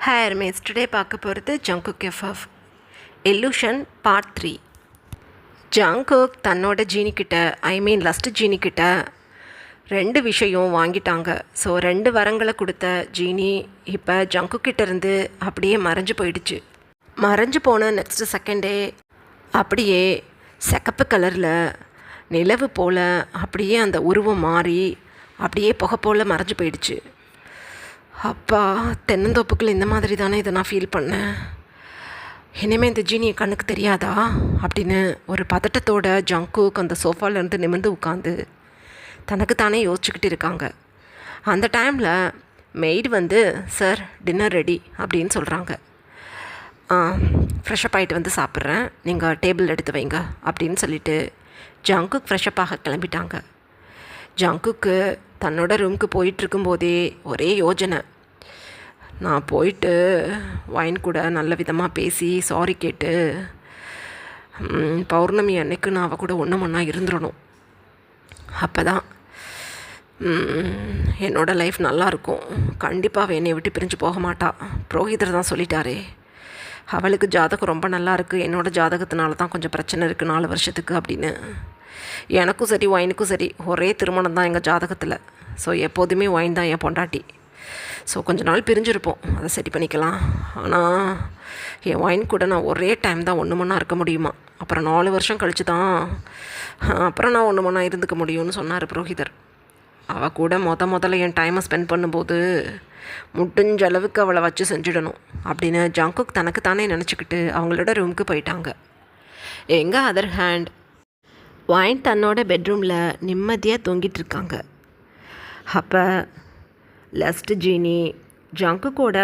Hi Ramesh, today பார்க்க போகிறது Jungkook FF illusion part 3. Jungkook தன்னோட ஜீனிக்கிட்ட லஸ்ட் ஜீனிக்கிட்ட 2 விஷயம் வாங்கிட்டாங்க. ஸோ 2 வரங்களை கொடுத்த ஜீனி இப்போ ஜங்குக்கிட்ட இருந்து அப்படியே மறைஞ்சு போயிடுச்சு. மறைஞ்சு போன நெக்ஸ்ட் செகண்டே அப்படியே சிகப்பு கலரில் நிலவு போல் அப்படியே அந்த உருவம் மாறி அப்படியே புகை போல் மறைஞ்சு போயிடுச்சு. அப்பா, தென்னந்தோப்புக்குள்ள இந்த மாதிரி தானே இதை நான் ஃபீல் பண்ணேன். இனிமேல் இந்த ஜீனியை கண்ணுக்கு தெரியாதா அப்படின்னு ஒரு பதட்டத்தோட ஜங்குக் அந்த சோஃபாலேருந்து நிமிர்ந்து உட்காந்து தனக்கு தானே யோசிச்சுக்கிட்டு இருக்காங்க. அந்த டைமில் மெய்டு வந்து, சார் டின்னர் ரெடி அப்படின்னு சொல்கிறாங்க. ஃப்ரெஷ்அப் ஆகிட்டு வந்து சாப்பிட்றேன், நீங்கள் டேபிள் எடுத்து வைங்க அப்படின்னு சொல்லிவிட்டு ஜங்குக் ஃப்ரெஷ்அப்பாக கிளம்பிட்டாங்க. ஜங்குக்கு தன்னோட ரூமுக்கு போயிட்டுருக்கும்போதே ஒரே யோஜனை, நான் போயிட்டு வைன் கூட நல்ல விதமாக பேசி சாரி கேட்டு பௌர்ணமி அன்னைக்கு நான் அவள் கூட ஒன்றா இருந்துடணும். அப்போ தான் என்னோடய லைஃப் நல்லாயிருக்கும். கண்டிப்பாக என்னை விட்டு பிரிஞ்சு போக மாட்டா. புரோஹிதர் தான் சொல்லிட்டாரே, அவளுக்கு ஜாதகம் ரொம்ப நல்லா இருக்குது, என்னோடய ஜாதகத்தினால தான் கொஞ்சம் பிரச்சனை இருக்குது 4 வருஷத்துக்கு அப்படின்னு. எனக்கும் சரி ஒயினுக்கும் சரி ஒரே திருமணம் தான் எங்கள் ஜாதகத்தில். ஸோ எப்போதுமே ஒயின் தான் என் பொண்டாட்டி. ஸோ கொஞ்ச நாள் பிரிஞ்சிருப்போம், அதை சரி பண்ணிக்கலாம். ஆனால் என் ஒயின் கூட நான் ஒரே டைம் தான் ஒன்றுமொன்னா இருக்க முடியுமா. அப்புறம் 4 வருஷம் கழித்து தான் அப்புறம் நான் ஒன்றுமொன்னா இருந்துக்க முடியும்னு சொன்னார் புரோஹிதர். அவள் கூட முதல்ல என் டைமை ஸ்பெண்ட் பண்ணும்போது முடிஞ்ச அளவுக்கு அவளை வச்சு செஞ்சிடணும் அப்படின்னு ஜங்குக் தனக்கு தானே நினச்சிக்கிட்டு அவங்களோட ரூமுக்கு போயிட்டாங்க. எங்கள் அதர் ஹேண்ட் வைன் தன்னோட பெட்ரூமில் நிம்மதியாக தூங்கிட்டு இருக்காங்க. அப்போ லஸ்ட் ஜீனி ஜங்குக்கோட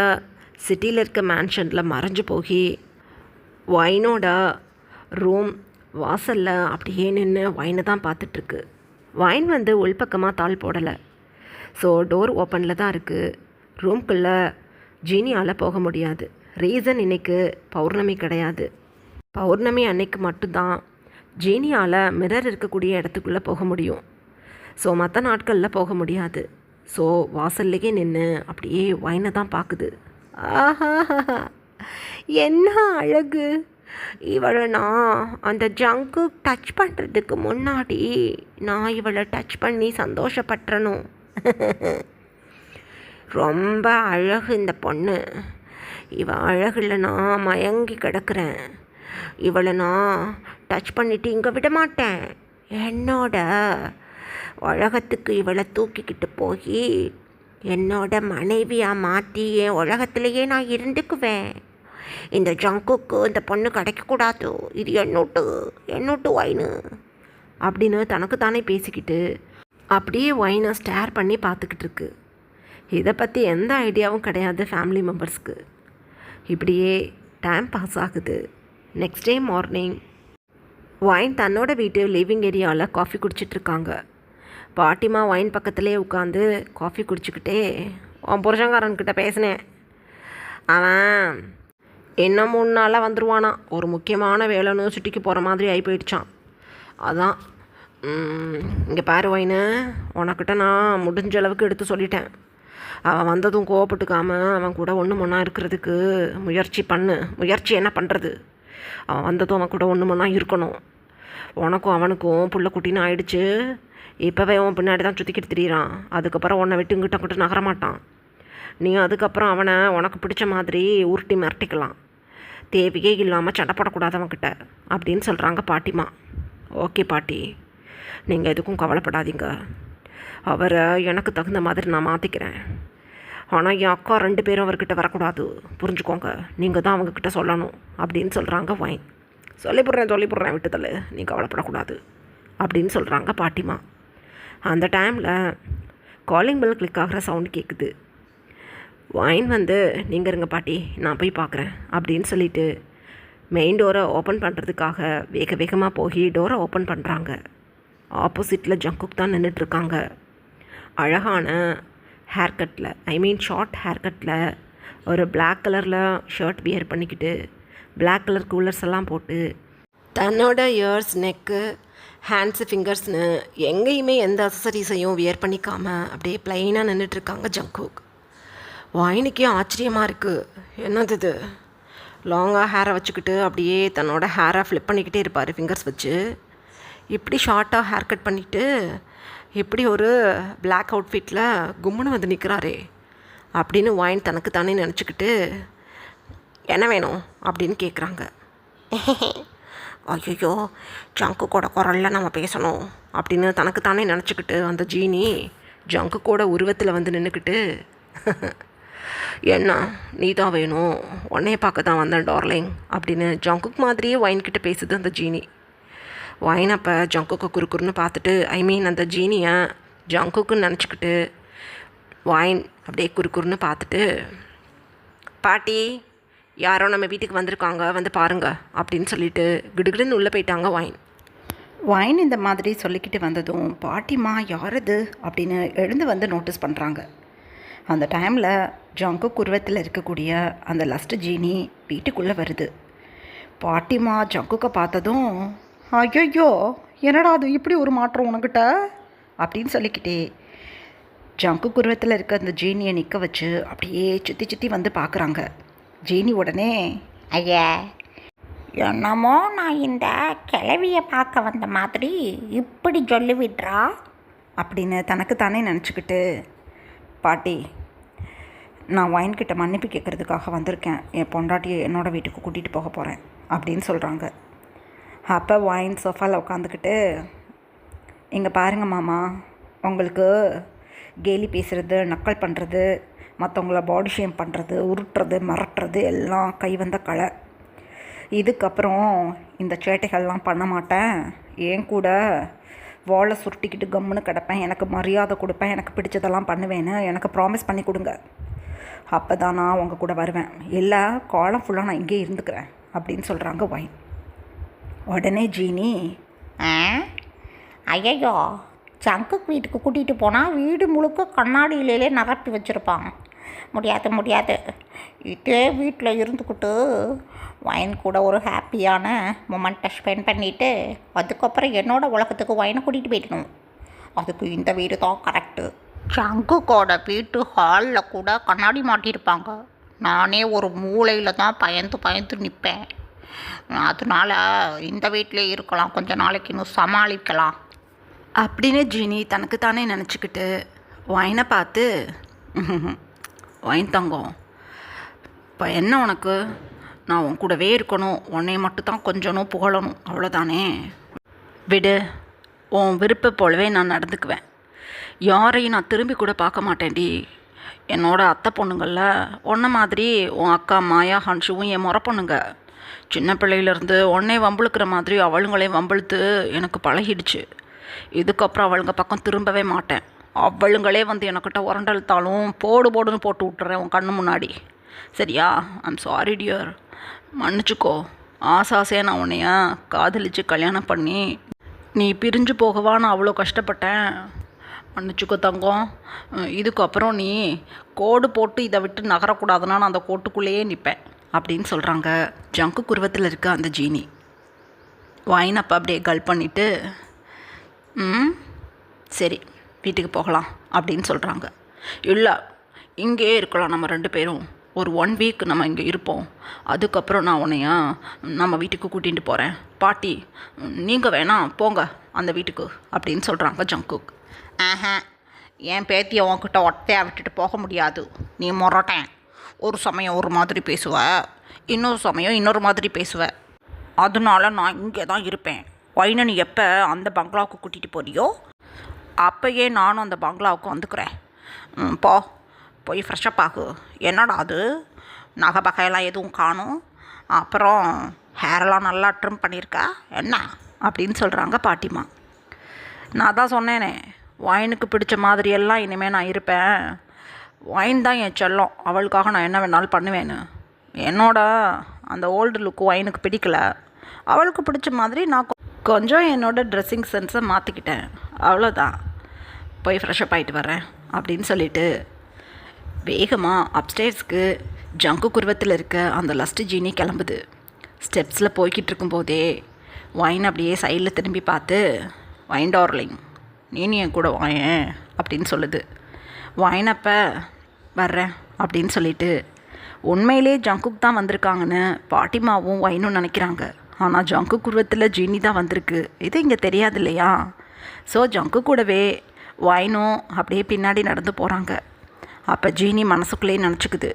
சிட்டியில் இருக்க மேன்ஷனில் மறைஞ்சு போய் வைனோட ரூம் வாசலில் அப்படியே நின்று வைனை தான் பார்த்துட்ருக்கு. வைன் வந்து உள்பக்கமாக தாள் போடலை. ஸோ டோர் ஓப்பனில் தான் இருக்குது. ரூம்குள்ளே ஜீனியால் போக முடியாது. ரீசன் இன்றைக்கு பௌர்ணமி கிடையாது. பௌர்ணமி அன்னைக்கு மட்டும்தான் ஜீனியால் மிரர் இருக்கக்கூடிய இடத்துக்குள்ளே போக முடியும். ஸோ மற்ற நாட்களில் போக முடியாது. ஸோ வாசல்லையே நின்று அப்படியே வைனை தான் பார்க்குது. ஆஹா, என்ன அழகு! இவளை நான் அந்த ஜங்கு டச் பண்ணுறதுக்கு முன்னாடி நான் இவளை டச் பண்ணி சந்தோஷப்பட்டுறணும். ரொம்ப அழகு இந்த பொண்ணு. இவள் அழகில் நான் மயங்கி கிடக்கிறேன். இவளை நான் டச் பண்ணிவிட்டு இங்கே விட மாட்டேன். என்னோட உலகத்துக்கு இவளை தூக்கிக்கிட்டு போய் என்னோட மனைவியாக மாற்றி என் உலகத்துலேயே நான் இருந்துக்குவேன். இந்த ஜங்குக்கு இந்த பொண்ணு கிடைக்கக்கூடாது. இது என்னோட்டு வைனு அப்படின்னு தனக்கு தானே பேசிக்கிட்டு அப்படியே வைனை ஸ்டேர் பண்ணி பார்த்துக்கிட்டு இருக்கு. இதை பற்றி எந்த ஐடியாவும் கிடையாது ஃபேமிலி மெம்பர்ஸ்க்கு. இப்படியே டைம் பாஸ் ஆகுது. நெக்ஸ்ட் டே மார்னிங் வைன் தன்னோட வீட்டு லிவிங் ஏரியாவில் காஃபி குடிச்சிட்ருக்காங்க. பாட்டிமா வைன் பக்கத்துலேயே உட்காந்து காஃபி குடிச்சிக்கிட்டே, உன் புருஷங்காரன்கிட்ட பேசினேன், அவன் இன்னும் 3 நாளாக வந்துடுவானா. ஒரு முக்கியமான வேலைன்னு சிட்டிக்கு போகிற மாதிரி ஆகி போயிடுச்சான். அதான் இங்கே பாரு வைனு, உனக்கிட்ட நான் முடிஞ்ச அளவுக்கு எடுத்து சொல்லிட்டேன். அவன் வந்ததும் கோவப்பட்டுக்காமல் அவன் கூட ஒன்றா இருக்கிறதுக்கு முயற்சி என்ன பண்ணுறது. அவன் வந்ததும் அவன் கூட ஒன்றா இருக்கணும். உனக்கும் அவனுக்கும் புள்ள குட்டின்னு ஆயிடுச்சு. இப்போவே அவன் பின்னாடி தான் சுற்றிக்கிட்டு திரியிறான். அதுக்கப்புறம் உன்னை விட்டு இங்கிட்ட நகரமாட்டான். நீ அதுக்கப்புறம் அவனை உனக்கு பிடிச்ச மாதிரி உருட்டி மிரட்டிக்கலாம். தேவையே இல்லாமல் சண்டைப்படக்கூடாது அவன்கிட்ட அப்படின்னு சொல்கிறாங்க பாட்டிமா. ஓகே பாட்டி, நீங்கள் எதுக்கும் கவலைப்படாதீங்க. அவரை எனக்கு தகுந்த மாதிரி நான் மாற்றிக்கிறேன். ஆனால் என் அக்கா 2 பேரும் அவர்கிட்ட வரக்கூடாது, புரிஞ்சுக்கோங்க. நீங்கள் தான் அவங்கக்கிட்ட சொல்லணும் அப்படின்னு சொல்கிறாங்க வைன். சொல்லிவிட்றேன் விட்டுதல், நீ கவலைப்படக்கூடாது அப்படின்னு சொல்கிறாங்க பாட்டிமா. அந்த டைமில் காலிங் பெல் கிளிக் ஆகிற சவுண்டு கேட்குது. வைன் வந்து, நீங்கள் இருங்க பாட்டி, நான் போய் பார்க்குறேன் அப்படின்னு சொல்லிவிட்டு மெயின் டோரை ஓப்பன் பண்ணுறதுக்காக வேகமாக போய் டோரை ஓப்பன் பண்ணுறாங்க. ஆப்போசிட்டில் ஜங்குக் தான் நின்றுட்டுருக்காங்க. அழகான ஹேர் கட்டில், ஷார்ட் ஹேர் கட்டில் ஒரு பிளாக் கலரில் ஷர்ட் வியர் பண்ணிக்கிட்டு பிளாக் கலர் கூலர்ஸ் எல்லாம் போட்டு தன்னோட இயர்ஸ், நெக்கு, ஹேண்ட்ஸு, ஃபிங்கர்ஸ்னு எங்கேயுமே எந்த அசசரிஸையும் வியர் பண்ணிக்காமல் அப்படியே ப்ளைனாக நின்றுட்டுருக்காங்க ஜங்குக். வைனுக்கே ஆச்சரியமாக இருக்குது. என்னது இது? லாங்காக ஹேரை வச்சுக்கிட்டு அப்படியே தன்னோட ஹேரை ஃப்ளிப் பண்ணிக்கிட்டே இருப்பார் ஃபிங்கர்ஸ் வச்சு. இப்படி ஷார்ட்டாக ஹேர் கட் பண்ணிவிட்டு இப்படி ஒரு பிளாக் அவுட்ஃபிட்டில் கும்முன்னு வந்து நிற்கிறாரே அப்படின்னு வைன் தனக்கு தானே நினச்சிக்கிட்டு என்ன வேணும் அப்படின்னு கேட்குறாங்க. ஐயோ, ஜங்கு கூட குரலில் நம்ம பேசணும் அப்படின்னு தனக்கு தானே நினச்சிக்கிட்டு அந்த ஜீனி ஜங்கு கூட உருவத்தில் வந்து நின்றுக்கிட்டு என்ன நீ தான் வேணும், உன்னைய பார்க்க தான் வந்தேன் டார்லிங் அப்படின்னு ஜங்குக்கு மாதிரியே வைன்கிட்ட பேசுது அந்த ஜீனி. வைன் அப்போ ஜங்குக்கு குறுக்குறுன்னு பார்த்துட்டு அந்த ஜீனியை ஜங்குக்குன்னு நினச்சிக்கிட்டு வைன் அப்படியே குறுக்குறுன்னு பார்த்துட்டு பாட்டி யாரோ நம்ம வீட்டுக்கு வந்திருக்காங்க வந்து பாருங்க அப்படின்னு சொல்லிட்டு கிடுகிடுன்னு உள்ளே போயிட்டாங்க வைன். வைன் இந்த மாதிரி சொல்லிக்கிட்டு வந்ததும் பாட்டிமா யார் அது அப்படின்னு எழுந்து வந்து நோட்டீஸ் பண்ணுறாங்க. அந்த டைமில் ஜங்கு குருவத்தில் இருக்கக்கூடிய அந்த லஸ்ட் ஜீனி வீட்டுக்குள்ளே வருது. பாட்டிமா ஜங்குக்கை பார்த்ததும் ஐயோ என்னடா அது இப்படி ஒரு மாற்றம் உனக்கிட்ட அப்படின்னு சொல்லிக்கிட்டே ஜங்கு குருவத்தில் இருக்க அந்த ஜீனியை நிற்க வச்சு அப்படியே சுற்றி சுற்றி வந்து பார்க்குறாங்க. ஜீனி உடனே ஐயா என்னமோ நான் இந்த கிளவியை பார்க்க வந்த மாதிரி இப்படி சொல்லி விட்றா அப்படின்னு தனக்கு தானே நினச்சிக்கிட்டு பாட்டி நான் வைன்கிட்ட மன்னிப்பு கேட்குறதுக்காக வந்திருக்கேன், என் பொண்டாட்டியை என்னோடய வீட்டுக்கு கூட்டிகிட்டு போக போகிறேன் அப்படின்னு சொல்கிறாங்க. அப்போ வைன் சோஃபாவில் உட்காந்துக்கிட்டு இங்கே பாருங்க மாமா, உங்களுக்கு கேலி பேசுகிறது, நக்கல் பண்ணுறது, மற்றவங்கள பாடி ஷேம் பண்ணுறது, உருட்டுறது, மிரட்டுறது எல்லாம் கை வந்த கலை. இதுக்கப்புறம் இந்த சேட்டைகள்லாம் பண்ண மாட்டேன், ஏன் கூட வாழை சுருட்டிக்கிட்டு கம்முன்னு கிடப்பேன், எனக்கு மரியாதை கொடுப்பேன், எனக்கு பிடிச்சதெல்லாம் பண்ணுவேன்னு எனக்கு ப்ராமிஸ் பண்ணி கொடுங்க, அப்போ தான் நான் உங்கள் கூட வருவேன், இல்லை காலம் ஃபுல்லாக நான் இங்கே இருந்துக்கிறேன் அப்படின்னு சொல்கிறாங்க வைன். உடனே ஜீனி ஐயோ ஜங்குக்கு வீட்டுக்கு கூட்டிகிட்டு போனால் வீடு முழுக்க கண்ணாடியிலே நிரப்பி வச்சுருப்பாங்க, முடியாது முடியாது, இதே வீட்டில் இருந்துக்கிட்டு வைன் கூட ஒரு ஹாப்பியான மொமெண்ட்டை ஸ்பெண்ட் பண்ணிவிட்டு அதுக்கப்புறம் என்னோடய உலகத்துக்கு வைனை கூட்டிகிட்டு போயிடணும், அதுக்கு இந்த வீடு தான் கரெக்டு. ஜங்குக்கோட வீட்டு ஹாலில் கூட கண்ணாடி மாட்டியிருப்பாங்க, நானே ஒரு மூலையில் தான் பயந்து நிற்பேன், அதனால் இந்த வீட்டிலே இருக்கலாம், கொஞ்ச நாளைக்கு இன்னும் சமாளிக்கலாம் அப்படின்னு ஜீனி தனக்கு தானே நினச்சிக்கிட்டு வைனை பார்த்து வைன் தங்கம், இப்போ என்ன உனக்கு, நான் உன் கூடவே இருக்கணும், உன்னை மட்டும் தான் கொஞ்சணும் புகழணும், அவ்வளோதானே, விடு, உன் விருப்பம் போலவே நான் நடந்துக்குவேன், யாரையும் நான் திரும்பி கூட பார்க்க மாட்டேன்டி, என்னோடய அத்தை பொண்ணுங்களில் உன்ன மாதிரி உன் அக்கா மாயா ஹன்ஷுவும் என் முறை பொண்ணுங்க, சின்ன பிள்ளையிலேருந்து உன்னை வம்பிழுக்கிற மாதிரி அவளுங்களையும் வம்பிழுத்து எனக்கு பழகிடுச்சு, இதுக்கப்புறம் அவளுங்க பக்கம் திரும்பவே மாட்டேன், அவளுங்களே வந்து எனக்கிட்ட உரண்டழுத்தாலும் போடுன்னு போட்டு விட்டுறேன் உன் கண்ணு முன்னாடி, சரியா? ஐம் சாரி டியர், மன்னிச்சுக்கோ, ஆசையாக நான் உன்னைய காதலித்து கல்யாணம் பண்ணி நீ பிரிஞ்சு போகவா நான் அவ்வளோ கஷ்டப்பட்டேன், மன்னிச்சுக்கோ தங்கம், இதுக்கப்புறம் நீ கோடு போட்டு இதை விட்டு நகரக்கூடாதுன்னா நான் அந்த கோட்டுக்குள்ளேயே நிற்பேன் அப்படின்னு சொல்கிறாங்க ஜங்கு குருவத்தில் இருக்க அந்த ஜீனி. வைன் அப்போ அப்படியே கல் பண்ணிவிட்டு சரி வீட்டுக்கு போகலாம் அப்படின்னு சொல்கிறாங்க. இல்லை இங்கேயே இருக்கலாம், நம்ம 2 பேரும் ஒரு 1 வீக் நம்ம இங்கே இருப்போம், அதுக்கப்புறம் நான் உன்னைய நம்ம வீட்டுக்கு கூட்டிகிட்டு போகிறேன், பாட்டி நீங்கள் வேணாம் போங்க அந்த வீட்டுக்கு அப்படின்னு சொல்கிறாங்க ஜங்குக். என் பேத்தியை உன்கிட்ட ஒட்டையாக விட்டுட்டு போக முடியாது, நீ முரட்டேன், ஒரு சமயம் ஒரு மாதிரி பேசுவ, இன்னொரு சமயம் இன்னொரு மாதிரி பேசுவ, அதனால நான் இங்கே தான் இருப்பேன், வைனை நீ எப்போ அந்த பங்களாவுக்கு கூட்டிகிட்டு போறியோ அப்போயே நானும் அந்த பங்களாவுக்கு வந்துக்கிறேன், போய் ஃப்ரெஷ்ஷப் ஆகு, என்னடா அது நகை பகையெல்லாம் எதுவும் காணும், அப்புறம் ஹேரெல்லாம் நல்லா ட்ரிம் பண்ணியிருக்கா என்ன அப்படின்னு சொல்கிறாங்க பாட்டிமா. நான் தான் சொன்னேனே வைனுக்கு பிடிச்ச மாதிரியெல்லாம் இனிமேல் நான் இருப்பேன், வைன் தான் என் செல்லம், அவளுக்காக நான் என்ன வேணாலும் பண்ணுவேன்னு, என்னோட அந்த ஓல்டு லுக்கு வைனுக்கு பிடிக்கல, அவளுக்கு பிடிச்ச மாதிரி நான் கொஞ்சம் என்னோடய ட்ரெஸ்ஸிங் சென்ஸை மாற்றிக்கிட்டேன், அவ்வளோதான், போய் ஃப்ரெஷ்ஷப் ஆகிட்டு வரேன் அப்படின்னு சொல்லிவிட்டு வேகமாக அப்ஸ்டேர்ஸ்க்கு ஜங்கு குருவத்தில் இருக்க அந்த லஸ்ட் ஜீனி கிளம்புது. ஸ்டெப்ஸில் போய்கிட்டு இருக்கும்போதே வைன் அப்படியே சைடில் திரும்பி பார்த்து வைன் டார்லிங் நீ என் கூட வாயேன் அப்படின்னு சொல்லுது. வைன் அப்போ வர்றேன் அப்படின்னு சொல்லிட்டு உண்மையிலே ஜங்குக் தான் வந்திருக்காங்கன்னு பாட்டிமாவும் வைனும் நினைக்கிறாங்க. ஆனால் ஜங்குக் உருவத்தில் ஜீனி தான் வந்திருக்கு. இது இங்கே தெரியாது இல்லையா? ஸோ ஜங்குக் கூடவே வைனும் அப்படியே பின்னாடி நடந்து போகிறாங்க. அப்போ ஜீனி மனசுக்குள்ளேயே நினச்சிக்குது,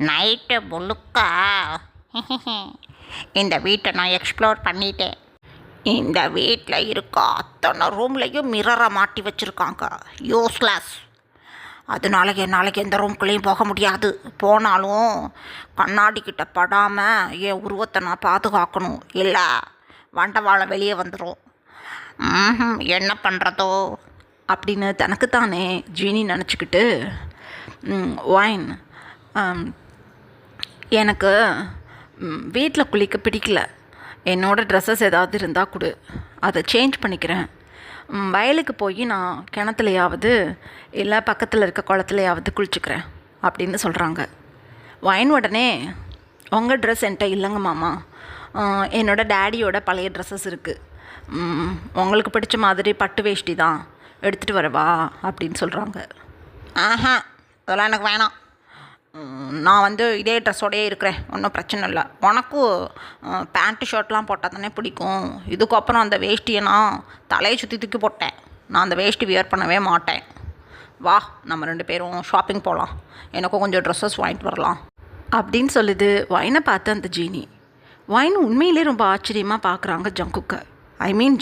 நைட்டு முழுக்க இந்த வீட்டை நான் எக்ஸ்ப்ளோர் பண்ணிட்டேன். இந்த வீட்டில் இருக்க அத்தனை ரூம்லேயும் மிரரை மாட்டி வச்சுருக்காங்க. யூஸ்லெஸ். அதனால என்னால் எந்த ரூம்குள்ளேயும் போக முடியாது. போனாலும் கண்ணாடி கிட்ட படாமல் என் உருவத்தை நான் பாதுகாக்கணும். இல்லை வண்டவாளை வெளியே வந்துடும். என்ன பண்ணுறதோ அப்படின்னு தனக்குத்தானே ஜீனி நினச்சிக்கிட்டு, வைன், எனக்கு வீட்டில் குளிக்க பிடிக்கல. என்னோடய ட்ரெஸ்ஸஸ் ஏதாவது இருந்தால் கொடு, அதை சேஞ்ச் பண்ணிக்கிறேன். வயலுக்கு போய் நான் கிணத்துலையாவது இல்லை பக்கத்தில் இருக்க குளத்துலையாவது குளிச்சுக்கிறேன் அப்படின்னு சொல்கிறாங்க. வைன் உடனே, உங்கள் ட்ரெஸ் என்கிட்ட இல்லைங்க மாமா, என்னோடய டேடியோட பழைய ட்ரெஸ்ஸஸ் இருக்குது. உங்களுக்கு பிடிச்ச மாதிரி பட்டு வேஷ்டி தான் எடுத்துகிட்டு வரவா அப்படின்னு சொல்கிறாங்க. ஆஹா, அதெல்லாம் எனக்கு வேணாம். நான் இதே ட்ரெஸ்ஸோடையே இருக்கிறேன், ஒன்றும் பிரச்சனை இல்லை. உனக்கும் பேண்ட்டு ஷர்ட்லாம் போட்டால் தானே பிடிக்கும். இதுக்கப்புறம் அந்த வேஷ்டியை நான் தலையை சுற்றி தூக்கி போட்டேன். நான் அந்த வேஷ்டி வியர் பண்ணவே மாட்டேன். வா, நம்ம 2 பேரும் ஷாப்பிங் போகலாம், எனக்கும் கொஞ்சம் ட்ரெஸ்ஸஸ் வாங்கிட்டு வரலாம் அப்படின்னு சொல்லுது. வைனை பார்த்து அந்த ஜீனி. வைன் உண்மையிலே ரொம்ப ஆச்சரியமாக பார்க்குறாங்க ஜங்குக்கை.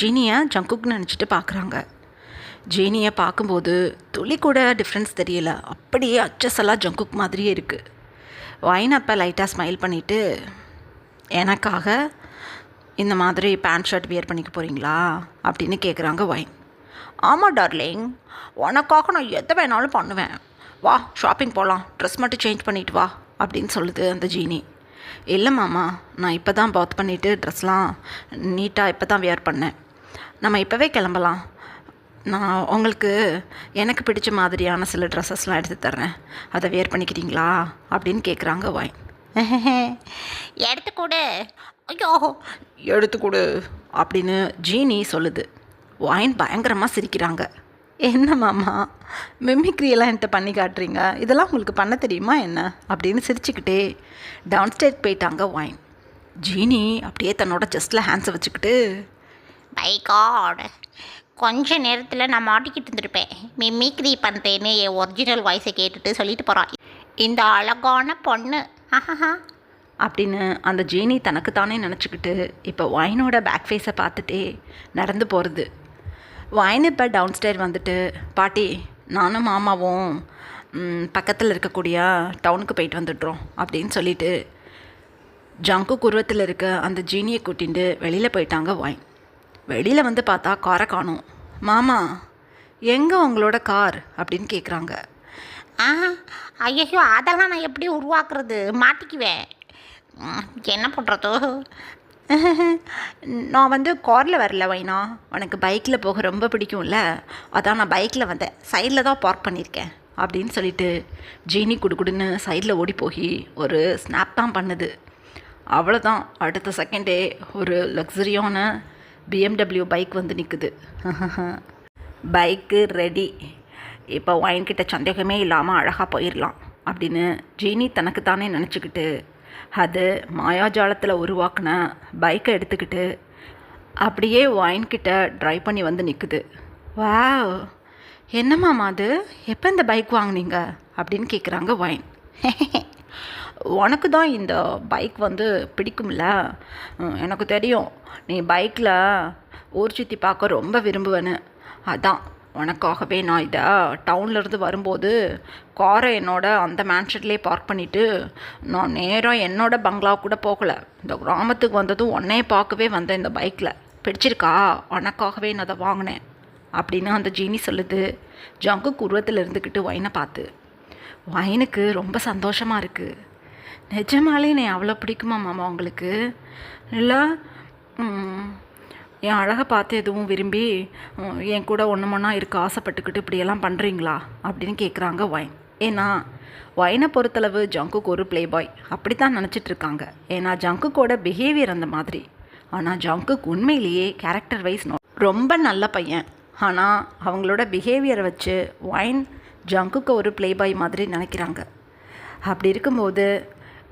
ஜீனியை ஜங்குக்னு நினச்சிட்டு பார்க்குறாங்க. ஜீனியை பார்க்கும்போது துளி கூட டிஃப்ரென்ஸ் தெரியல. அப்படியே அச்சஸெல்லாம் ஜங்குக் மாதிரியே இருக்குது. வைன் அப்போ லைட்டாக ஸ்மைல் பண்ணிவிட்டு, எனக்காக இந்த மாதிரி பேண்ட் ஷர்ட் வியர் பண்ணிக்க போகிறீங்களா அப்படின்னு கேட்குறாங்க வைன். ஆமாம் டார்லிங், உனக்காக நான் எதை வேணாலும் பண்ணுவேன். வா ஷாப்பிங் போகலாம், ட்ரெஸ் மட்டும் சேஞ்ச் பண்ணிவிட்டு வா அப்படின்னு சொல்லுது அந்த ஜீனி. இல்லை மாமா, நான் இப்போ தான் பாத் பண்ணிவிட்டு ட்ரெஸ்லாம் நீட்டாக இப்போ தான் வியர் பண்ணேன். நம்ம இப்போவே கிளம்பலாம். நான் உங்களுக்கு எனக்கு பிடிச்ச மாதிரியான சில ட்ரெஸ்ஸஸ்லாம் எடுத்து தர்றேன், அதை வியர் பண்ணிக்கிறீங்களா அப்படின்னு கேட்குறாங்க வைன். எடுத்துக்கூடு. ஐயோ, எடுத்துக்கூடு அப்படின்னு ஜீனி சொல்லுது. வைன் பயங்கரமாக சிரிக்கிறாங்க. என்ன மாமா, மிமிக்ரியெல்லாம் என்கிட்ட பண்ணி காட்டுறீங்க, இதெல்லாம் உங்களுக்கு பண்ண தெரியுமா என்ன அப்படின்னு சிரிச்சுக்கிட்டே டவுன் ஸ்டேட் போயிட்டாங்க வைன். ஜீனி அப்படியே தன்னோட ஜஸ்ட்டில் ஹேண்ட்ஸை வச்சுக்கிட்டு, பை காட், கொஞ்ச நேரத்தில் நான் மாட்டிக்கிட்டு இருந்திருப்பேன். மிமிக்ரி பண்ணுறேன்னு என் ஒரிஜினல் வாய்ஸை கேட்டுட்டு சொல்லிட்டு போகிறான் இந்த அழகான பொண்ணு அப்படின்னு அந்த ஜீனி தனக்கு தானே நினச்சிக்கிட்டு இப்போ வைனோட பேக் ஃபேஸை பார்த்துட்டே நடந்து போகிறது. வைன் இப்போ டவுன் ஸ்டேர் வந்துட்டு, பாட்டி, நானும் மாமாவும் பக்கத்தில் இருக்கக்கூடிய டவுனுக்கு போயிட்டு வந்துடுறோம் அப்படின்னு சொல்லிட்டு ஜங்குக் உருவத்தில் இருக்க அந்த ஜீனியை கூட்டிகிட்டு வெளியில் போயிட்டாங்க வைன். வெளியில் வந்து பார்த்தா காரை காணும். மாமா, எங்கே உங்களோட கார் அப்படின்னு கேட்குறாங்க. ஐயோ, அதெல்லாம் நான் எப்படி உருவாக்குறது, மாட்டிக்குவேன். என்ன பண்ணுறதோ. நான் காரில் வரல வைனா, உனக்கு பைக்கில் போக ரொம்ப பிடிக்கும்ல, அதான் நான் பைக்கில் வந்தேன், சைடில் தான் பார்க் பண்ணியிருக்கேன் அப்படின்னு சொல்லிட்டு ஜீனி குடுக்குடுன்னு சைடில் ஓடி போய் ஒரு ஸ்னாப் தான் பண்ணுது. அவ்வளோதான், அடுத்த செகண்டே ஒரு லக்ஸரியான BMW பைக் வந்து நிற்குது. பைக்கு ரெடி, இப்போ வைன்கிட்ட சந்தேகமே இல்லாமல் அழகாக போயிடலாம் அப்படின்னு ஜீனி தனக்கு தானே நினச்சிக்கிட்டு அது மாயாஜாலத்தில் உருவாக்கின பைக்கை எடுத்துக்கிட்டு அப்படியே வைன்கிட்ட ட்ரைவ் பண்ணி வந்து நிற்குது. வாவ், என்னம்மாமா அது, எப்போ இந்த பைக் வாங்கினீங்க அப்படின்னு கேட்குறாங்க வைன். உனக்கு தான் இந்த பைக் பிடிக்கும்ல, எனக்கு தெரியும் நீ பைக்கில் ஊர் சுற்றி பார்க்க ரொம்ப விரும்புவேன்னு, அதான் உனக்காகவே நான் இதை டவுன்லேருந்து வரும்போது காரை அந்த மேன்ஷன்லேயே பார்க் பண்ணிவிட்டு நான் நேராக என்னோடய பங்களா கூட போகலை, இந்த கிராமத்துக்கு வந்ததும் உன்னையே பார்க்கவே வந்தேன் இந்த பைக்கில், பிடிச்சிருக்கா, உனக்காகவே நான் அதை வாங்கினேன் அப்படின்னு அந்த ஜீனி சொல்லுது. ஜங்குக் உருவத்தில் இருந்துக்கிட்டு வைனை பார்த்து. வைனுக்கு ரொம்ப சந்தோஷமாக இருக்குது. நிஜமாலே நீ அவ்வளோ பிடிக்குமா மாமா உங்களுக்கு, இல்லை என் அழகை பார்த்து எதுவும் விரும்பி என் கூட ஒன்றுமொன்னா இருக்க ஆசைப்பட்டுக்கிட்டு இப்படியெல்லாம் பண்ணுறீங்களா அப்படின்னு கேட்குறாங்க வைன். ஏன்னா வைனை பொறுத்தளவு ஜங்குக் ஒரு ப்ளே பாய் அப்படி தான் நினச்சிட்ருக்காங்க. ஏன்னா ஜங்குக்கோட பிஹேவியர் அந்த மாதிரி. ஆனால் ஜங்குக் உண்மையிலேயே கேரக்டர் வைஸ் ரொம்ப நல்ல பையன். ஆனால் அவங்களோட பிஹேவியரை வச்சு வைன் ஜங்குக்கு ஒரு ப்ளே பாய் மாதிரி நினைக்கிறாங்க. அப்படி இருக்கும்போது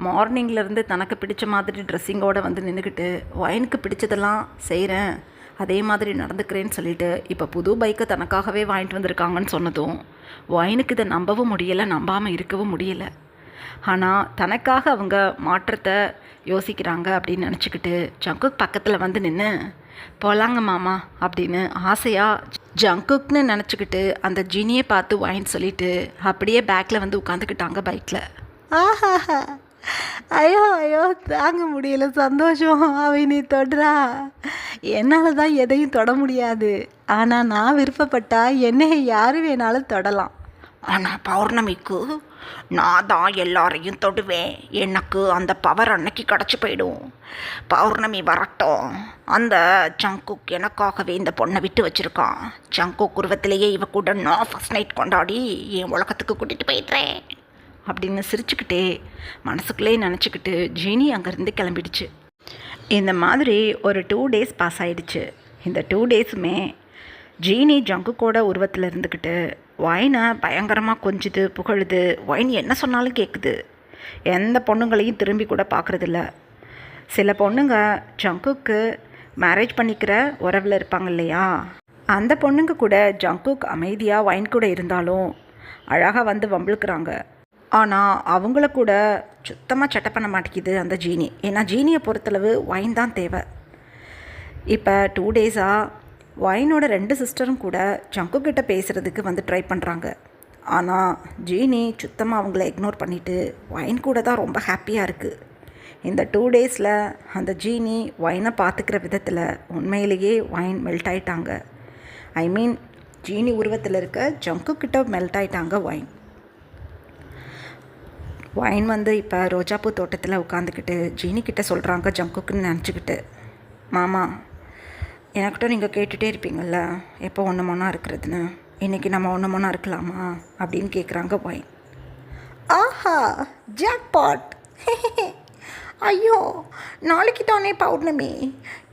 மார்னிங்லேருந்து தனக்கு பிடிச்ச மாதிரி ட்ரெஸ்ஸிங்கோடு வந்து நின்றுக்கிட்டு ஒயினுக்கு பிடிச்சதெல்லாம் செய்கிறேன், அதே மாதிரி நடந்துக்கிறேன்னு சொல்லிட்டு இப்போ புது பைக்கை தனக்காகவே வாங்கிட்டு வந்திருக்காங்கன்னு சொன்னதும் ஒயினுக்கு இதை நம்பவும் முடியலை, நம்பாமல் இருக்கவும் முடியலை. ஆனால் தனக்காக அவங்க மாற்றத்தை யோசிக்கிறாங்க அப்படின்னு நினச்சிக்கிட்டு ஜங்குக் பக்கத்தில் வந்து நின்று போகலாங்க மாமா அப்படின்னு ஆசையாக ஜங்குக்னு நினச்சிக்கிட்டு அந்த ஜீனியை பார்த்து ஒயின் சொல்லிவிட்டு அப்படியே பேக்கில் வந்து உட்காந்துக்கிட்டாங்க பைக்கில். ஆஹாஹா, ஐயோ ஐயோ தாங்க முடியல சந்தோஷம். அவை நீ தொடுறா, என்னால் தான் எதையும் தொட முடியாது. ஆனால் நான் விருப்பப்பட்டா என்னை யார் வேணாலும் தொடலாம். ஆனால் பௌர்ணமிக்கு நான் தான் எல்லாரையும் தொடுவேன். எனக்கு அந்த பவர் அன்னைக்கு கிடச்சி போயிடும். பௌர்ணமி வரட்டும். அந்த ஜங்குக் எனக்காகவே இந்த பொண்ணை விட்டு வச்சுருக்கான். ஜங்குக் உருவத்திலேயே இவ கூட நான் ஃபஸ்ட் நைட் கொண்டாடி என் உலகத்துக்கு கூட்டிகிட்டு போயிடுறேன் அப்படின்னு சிரிச்சுக்கிட்டே மனசுக்குள்ளே நினச்சிக்கிட்டு ஜீனி அங்கேருந்து கிளம்பிடுச்சு. இந்த மாதிரி ஒரு 2 days பாஸ் ஆகிடுச்சு. இந்த 2 daysமே ஜீனி ஜங்குக்கோட உருவத்தில் இருந்துக்கிட்டு ஒயினை பயங்கரமாக கொஞ்சுது, புகழுது. ஒயின் என்ன சொன்னாலும் கேட்குது. எந்த பொண்ணுங்களையும் திரும்பி கூட பார்க்குறதில்ல. சில பொண்ணுங்க ஜங்குக்கு மேரேஜ் பண்ணிக்கிற உறவில் இருப்பாங்க இல்லையா, அந்த பொண்ணுங்க கூட ஜங்குக் அமைதியாக ஒயின் கூட இருந்தாலும் அழகாக வந்து வம்பிழுக்கிறாங்க. ஆனால் அவங்கள கூட சுத்தமாக சட்டை பண்ண மாட்டேங்குது அந்த ஜீனி. ஏன்னா ஜீனியை பொறுத்தளவு ஒயின் தான் தேவை. இப்போ 2 days-ஆக ஒயினோட 2 சிஸ்டரும் கூட ஜங்குக்கிட்ட பேசுகிறதுக்கு வந்து ட்ரை பண்ணுறாங்க. ஆனால் ஜீனி சுத்தமாக அவங்கள இக்னோர் பண்ணிவிட்டு ஒயின் கூட தான் ரொம்ப ஹாப்பியாக இருக்குது. இந்த 2 days-ல் அந்த ஜீனி ஒயினை பார்த்துக்கிற விதத்தில் உண்மையிலேயே ஒயின் மெல்ட் ஆகிட்டாங்க. ஐ மீன் ஜீனி உருவத்தில் இருக்க ஜங்குக்கிட்ட மெல்ட் ஆகிட்டாங்க ஒயின். ஒயின் வந்து இப்போ ரோஜாப்பூ தோட்டத்தில் உட்காந்துக்கிட்டு ஜீனிக்கிட்ட சொல்கிறாங்க ஜங்குக்குன்னு நினச்சிக்கிட்டு, மாமா எனக்கிட்ட நீங்கள் கேட்டுகிட்டே இருப்பீங்கள்ல எப்போ ஒன்று இருக்கிறதுன்னு, இன்றைக்கி நம்ம ஒன்று இருக்கலாமா அப்படின்னு கேட்குறாங்க ஒயின். ஆஹா, ஜாக்பாட். ஐயோ, நாளைக்கு தானே பௌர்ணமி,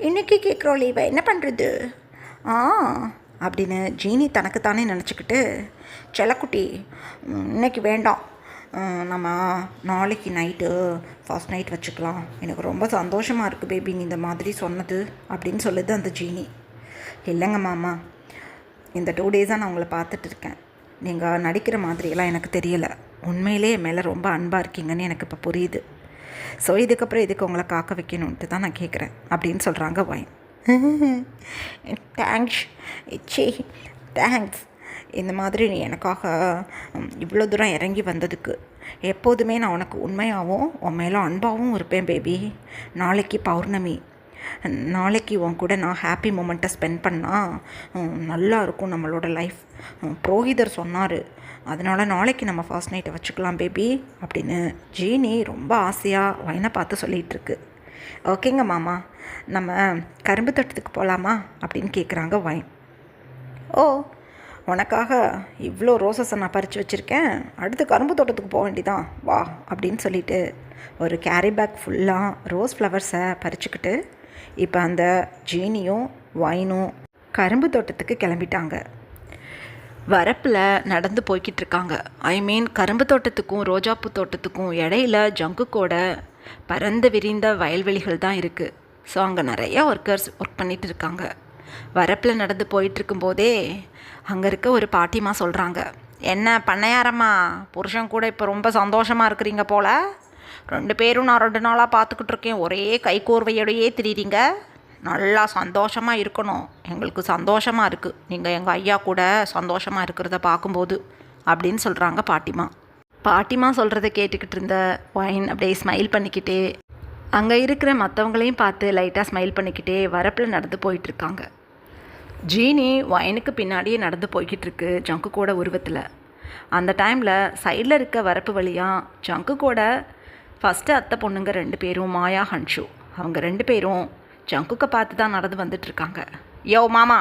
இன்னைக்கு கேட்குறோம் லீவை, என்ன பண்ணுறது? அப்படின்னு ஜீனி தனக்குத்தானே நினச்சிக்கிட்டு, செல்லக்குட்டி இன்னைக்கு வேண்டாம், நம்ம நாளைக்கு நைட்டு ஃபர்ஸ்ட் நைட் வச்சுக்கலாம், எனக்கு ரொம்ப சந்தோஷமாக இருக்குது பேபி நீ இந்த மாதிரி சொன்னது அப்படின்னு சொல்லுது அந்த ஜீனி. இல்லைங்க மாமா, இந்த 2 days-ஆக நான் உங்களை பார்த்துட்டு இருக்கேன். நீங்கள் நடிக்கிற மாதிரியெல்லாம் எனக்கு தெரியலை. உண்மையிலே என் மேலே ரொம்ப அன்பாக இருக்கீங்கன்னு எனக்கு இப்போ புரியுது. ஸோ இதுக்கப்புறம் இதுக்கு உங்களை காக்க வைக்கணுன்ட்டு தான் நான் கேட்குறேன் அப்படின்னு சொல்கிறாங்க ஒயின். Thanks C, thanks. இந்த மாதிரி நீ எனக்காக இவ்வளோ தூரம் இறங்கி வந்ததுக்கு. எப்போதுமே நான் உனக்கு உண்மையாகவும் உன் மேலே அன்பாகவும் இருப்பேன் பேபி. நாளைக்கு பௌர்ணமி, நாளைக்கு உன் கூட நான் ஹாப்பி மூமெண்ட்டை ஸ்பெண்ட் பண்ணால் நல்லா இருக்கும் நம்மளோட லைஃப். புரோஹிதர் சொன்னார், அதனால் நாளைக்கு நம்ம ஃபர்ஸ்ட் நைட்டை வச்சுக்கலாம் பேபி அப்படின்னு ஜீனி ரொம்ப ஆசையாக ஒயினை பார்த்து சொல்லிகிட்ருக்கு. ஓகேங்க மாமா, நம்ம கரும்பு தோட்டத்துக்கு போகலாமா அப்படின்னு கேட்குறாங்க ஒயின். ஓ, உனக்காக இவ்வளோ ரோசஸை நான் பறித்து வச்சுருக்கேன், அடுத்து கரும்பு தோட்டத்துக்கு போக வேண்டிதான் வா அப்படின்னு சொல்லிட்டு ஒரு கேரி பேக் ஃபுல்லாக ரோஸ் ஃப்ளவர்ஸை பறிச்சுக்கிட்டு இப்போ அந்த ஜீனியும் ஒயினும் கரும்பு தோட்டத்துக்கு கிளம்பிட்டாங்க. வரப்பில் நடந்து போய்கிட்டு இருக்காங்க. ஐ மீன் கரும்பு தோட்டத்துக்கும் ரோஜாப்பூ தோட்டத்துக்கும் இடையில ஜங்குக்கோட பரந்து விரிந்த வயல்வெளிகள் தான் இருக்குது. ஸோ அங்கே நிறைய ஒர்க்கர்ஸ் ஒர்க் பண்ணிகிட்டு இருக்காங்க. வரப்பில் நடந்து போயிட்டுருக்கும்போதே அங்கே இருக்க ஒரு பாட்டிமா சொல்கிறாங்க, என்ன பண்ணையாரம்மா, புருஷன் கூட இப்போ ரொம்ப சந்தோஷமாக இருக்கிறீங்க போல். 2 பேரும் நான் 2 நாளாக பார்த்துக்கிட்டு இருக்கேன், ஒரே கைகோர்வையோடையே திரிறீங்க. நல்லா சந்தோஷமாக இருக்கணும், எங்களுக்கு சந்தோஷமாக இருக்குது நீங்கள் எங்கள் ஐயா கூட சந்தோஷமாக இருக்கிறத பார்க்கும்போது அப்படின்னு சொல்கிறாங்க பாட்டிமா. பாட்டிமா சொல்கிறத கேட்டுக்கிட்டு இருந்த ஒயின் அப்படியே ஸ்மைல் பண்ணிக்கிட்டே அங்கே இருக்கிற மற்றவங்களையும் பார்த்து லைட்டாக ஸ்மைல் பண்ணிக்கிட்டே வரப்பில் நடந்து போயிட்டுருக்காங்க. ஜீனி ஒயினுக்கு பின்னாடியே நடந்து போய்கிட்டு இருக்கு ஜங்கு கூட உருவத்தில். அந்த டைமில் சைடில் இருக்க வரப்பு வழியாக ஜங்கு கூட ஃபஸ்ட்டு அத்தை பொண்ணுங்க 2 பேரும் மாயா ஹன்ஷு அவங்க 2 பேரும் ஜங்குக்கை பார்த்து தான் நடந்து வந்துட்டுருக்காங்க. யோ மாமா,